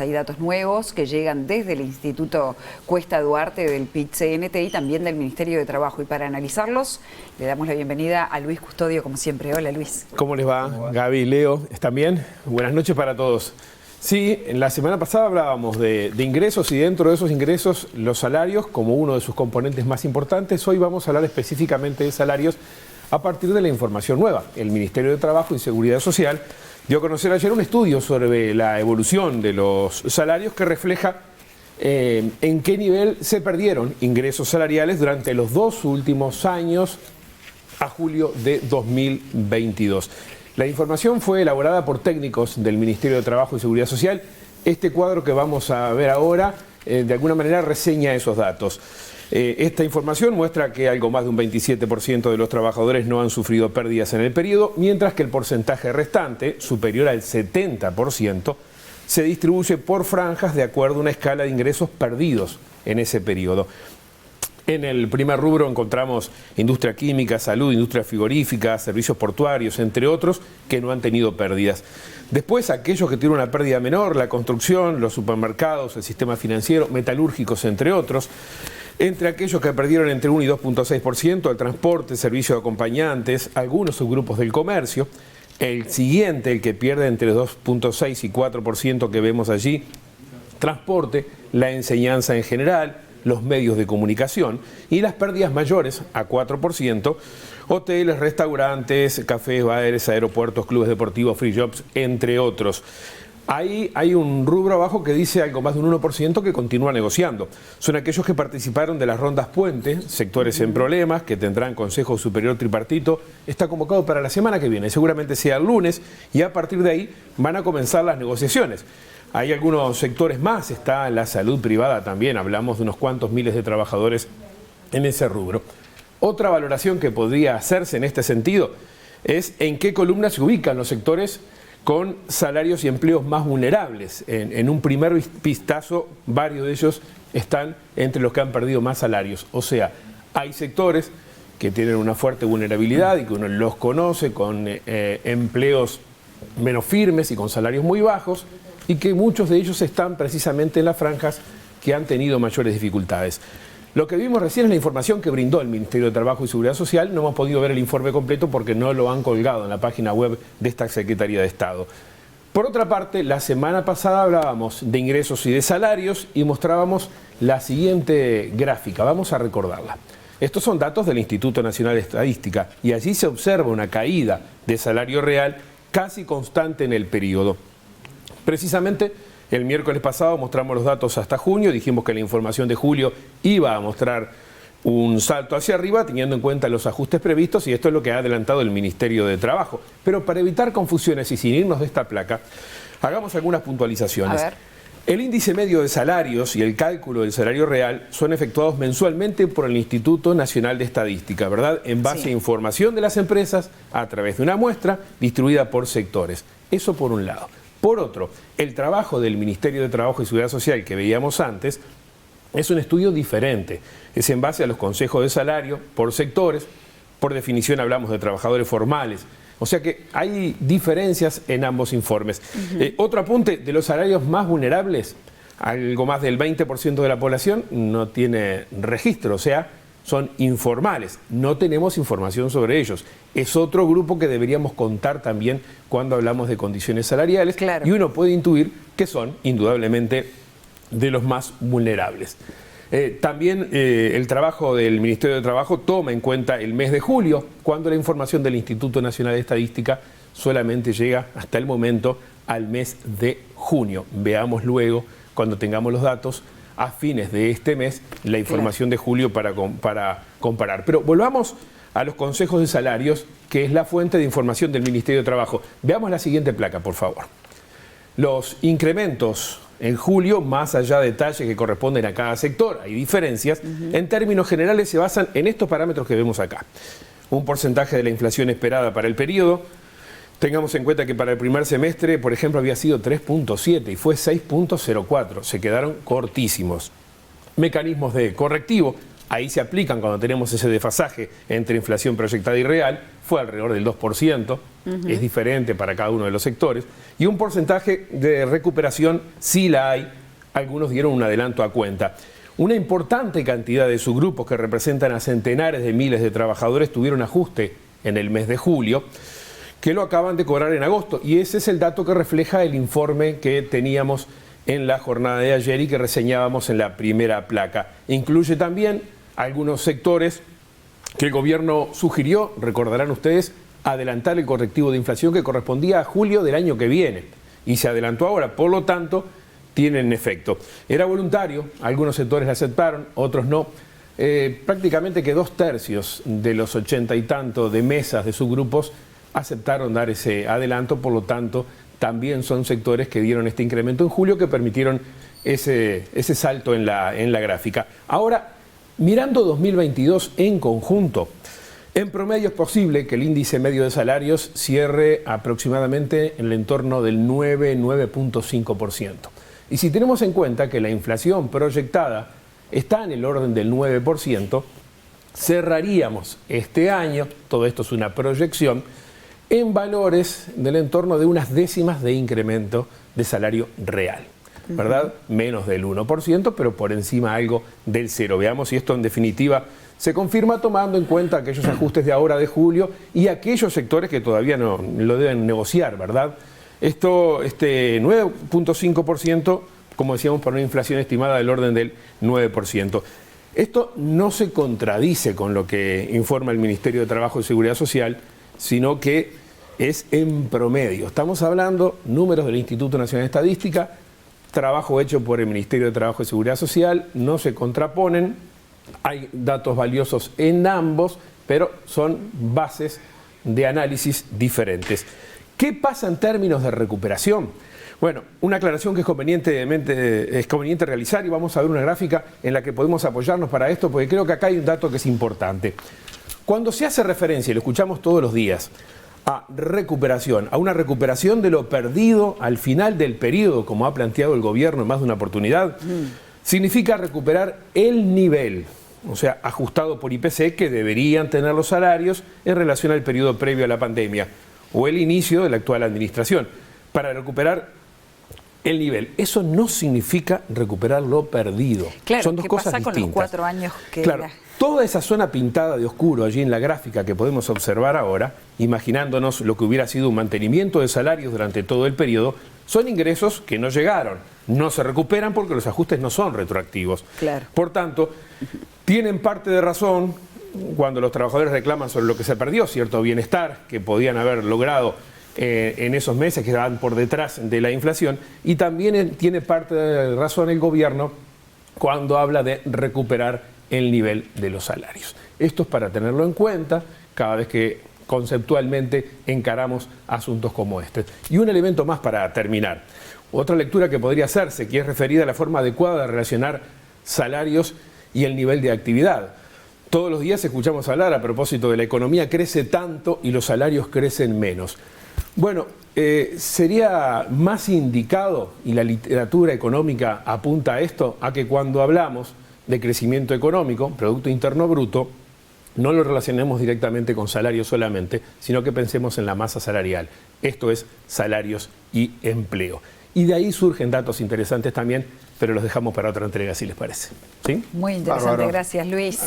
Hay datos nuevos que llegan desde el Instituto Cuesta Duarte, del PIT-CNT y también del Ministerio de Trabajo. Y para analizarlos, le damos la bienvenida a Luis Custodio, como siempre. Hola, Luis. ¿Cómo les va? Gaby, Leo, ¿están bien? Buenas noches para todos. Sí, en la semana pasada hablábamos de ingresos y dentro de esos ingresos los salarios como uno de sus componentes más importantes. Hoy vamos a hablar específicamente de salarios a partir de la información nueva. El Ministerio de Trabajo y Seguridad Social dio a conocer ayer un estudio sobre la evolución de los salarios que refleja en qué nivel se perdieron ingresos salariales durante los 2 últimos años a julio de 2022. La información fue elaborada por técnicos del Ministerio de Trabajo y Seguridad Social. Este cuadro que vamos a ver ahora, de alguna manera, reseña esos datos. Esta información muestra que algo más de un 27% de los trabajadores no han sufrido pérdidas en el periodo, mientras que el porcentaje restante, superior al 70%, se distribuye por franjas de acuerdo a una escala de ingresos perdidos en ese periodo. En el primer rubro encontramos industria química, salud, industria frigorífica, servicios portuarios, entre otros, que no han tenido pérdidas. Después, aquellos que tienen una pérdida menor, la construcción, los supermercados, el sistema financiero, metalúrgicos, entre otros. Entre aquellos que perdieron entre 1 y 2.6%, el transporte, servicio de acompañantes, algunos subgrupos del comercio. El siguiente, el que pierde entre 2.6 y 4% que vemos allí, transporte, la enseñanza en general, los medios de comunicación, y las pérdidas mayores, a 4%, hoteles, restaurantes, cafés, bares, aeropuertos, clubes deportivos, free shops, entre otros. Ahí hay un rubro abajo que dice algo más de un 1% que continúa negociando. Son aquellos que participaron de las rondas puente, sectores en problemas, que tendrán Consejo Superior Tripartito. Está convocado para la semana que viene, seguramente sea el lunes, y a partir de ahí van a comenzar las negociaciones. Hay algunos sectores más, está la salud privada también, hablamos de unos cuantos miles de trabajadores en ese rubro. Otra valoración que podría hacerse en este sentido es en qué columna se ubican los sectores con salarios y empleos más vulnerables. En un primer vistazo, varios de ellos están entre los que han perdido más salarios. O sea, hay sectores que tienen una fuerte vulnerabilidad y que uno los conoce con empleos menos firmes y con salarios muy bajos, y que muchos de ellos están precisamente en las franjas que han tenido mayores dificultades. Lo que vimos recién es la información que brindó el Ministerio de Trabajo y Seguridad Social. No hemos podido ver el informe completo porque no lo han colgado en la página web de esta Secretaría de Estado. Por otra parte, la semana pasada hablábamos de ingresos y de salarios y mostrábamos la siguiente gráfica. Vamos a recordarla. Estos son datos del Instituto Nacional de Estadística y allí se observa una caída de salario real casi constante en el periodo. Precisamente, el miércoles pasado mostramos los datos hasta junio, dijimos que la información de julio iba a mostrar un salto hacia arriba teniendo en cuenta los ajustes previstos, y esto es lo que ha adelantado el Ministerio de Trabajo. Pero para evitar confusiones y sin irnos de esta placa, hagamos algunas puntualizaciones. El índice medio de salarios y el cálculo del salario real son efectuados mensualmente por el Instituto Nacional de Estadística, ¿verdad? En base a información de las empresas a través de una muestra distribuida por sectores. Eso por un lado. Por otro, el trabajo del Ministerio de Trabajo y Seguridad Social que veíamos antes es un estudio diferente. Es en base a los consejos de salario por sectores. Por definición hablamos de trabajadores formales. O sea que hay diferencias en ambos informes. Otro apunte, de los salarios más vulnerables, algo más del 20% de la población no tiene registro, o sea, son informales. No tenemos información sobre ellos. Es otro grupo que deberíamos contar también cuando hablamos de condiciones salariales. Claro. Y uno puede intuir que son, indudablemente, de los más vulnerables. También el trabajo del Ministerio de Trabajo toma en cuenta el mes de julio, cuando la información del Instituto Nacional de Estadística solamente llega hasta el momento al mes de junio. Veamos luego, cuando tengamos los datos, a fines de este mes, la información de julio para comparar. Pero volvamos a los consejos de salarios, que es la fuente de información del Ministerio de Trabajo. Veamos la siguiente placa, por favor. Los incrementos en julio, más allá de detalles que corresponden a cada sector, hay diferencias, en términos generales se basan en estos parámetros que vemos acá. Un porcentaje de la inflación esperada para el periodo. Tengamos en cuenta que para el primer semestre, por ejemplo, había sido 3.7 y fue 6.04. Se quedaron cortísimos. Mecanismos de correctivo. ahí se aplican cuando tenemos ese desfasaje entre inflación proyectada y real, fue alrededor del 2%, es diferente para cada uno de los sectores, y un porcentaje de recuperación sí la hay, algunos dieron un adelanto a cuenta. Una importante cantidad de subgrupos que representan a centenares de miles de trabajadores tuvieron ajuste en el mes de julio, que lo acaban de cobrar en agosto, y ese es el dato que refleja el informe que teníamos en la jornada de ayer y que reseñábamos en la primera placa. Incluye también algunos sectores que el gobierno sugirió, recordarán ustedes, adelantar el correctivo de inflación que correspondía a julio del año que viene, y se adelantó ahora, por lo tanto, tienen efecto. Era voluntario, algunos sectores lo aceptaron, otros no. Prácticamente que 2/3 de los 80 y tanto de mesas de subgrupos aceptaron dar ese adelanto, por lo tanto, también son sectores que dieron este incremento en julio que permitieron ese salto en la gráfica. Ahora, mirando 2022 en conjunto, en promedio es posible que el índice medio de salarios cierre aproximadamente en el entorno del 9,5%. Y si tenemos en cuenta que la inflación proyectada está en el orden del 9%, cerraríamos este año, todo esto es una proyección, en valores del entorno de unas décimas de incremento de salario real, ¿verdad? Menos del 1%, pero por encima algo del 0%. Veamos si esto en definitiva se confirma tomando en cuenta aquellos ajustes de ahora de julio y aquellos sectores que todavía no lo deben negociar, ¿verdad? Este 9,5%, como decíamos, para una inflación estimada del orden del 9%. Esto no se contradice con lo que informa el Ministerio de Trabajo y Seguridad Social, sino que es en promedio. Estamos hablando números del Instituto Nacional de Estadística, trabajo hecho por el Ministerio de Trabajo y Seguridad Social, no se contraponen, hay datos valiosos en ambos, pero son bases de análisis diferentes. ¿Qué pasa en términos de recuperación? Bueno, una aclaración que es conveniente realizar, y vamos a ver una gráfica en la que podemos apoyarnos para esto, porque creo que acá hay un dato que es importante. Cuando se hace referencia, y lo escuchamos todos los días, a recuperación, a una recuperación de lo perdido al final del periodo, como ha planteado el gobierno en más de una oportunidad, significa recuperar el nivel, o sea, ajustado por IPC, que deberían tener los salarios en relación al periodo previo a la pandemia o el inicio de la actual administración, para recuperar el nivel. Eso no significa recuperar lo perdido. Claro, son dos cosas distintas. Con los 4 años que claro, toda esa zona pintada de oscuro allí en la gráfica que podemos observar ahora, imaginándonos lo que hubiera sido un mantenimiento de salarios durante todo el periodo, son ingresos que no llegaron, no se recuperan porque los ajustes no son retroactivos. Claro. Por tanto, tienen parte de razón cuando los trabajadores reclaman sobre lo que se perdió, cierto bienestar que podían haber logrado en esos meses que van por detrás de la inflación, y también tiene parte de razón el gobierno cuando habla de recuperar el nivel de los salarios. Esto es para tenerlo en cuenta cada vez que conceptualmente encaramos asuntos como este. Y un elemento más para terminar. Otra lectura que podría hacerse, que es referida a la forma adecuada de relacionar salarios y el nivel de actividad. Todos los días escuchamos hablar a propósito de la economía crece tanto y los salarios crecen menos. Bueno, sería más indicado, y la literatura económica apunta a esto, a que cuando hablamos de crecimiento económico, Producto Interno Bruto, no lo relacionemos directamente con salarios solamente, sino que pensemos en la masa salarial. Esto es salarios y empleo. Y de ahí surgen datos interesantes también, pero los dejamos para otra entrega, si les parece. ¿Sí? Muy interesante, gracias Luis.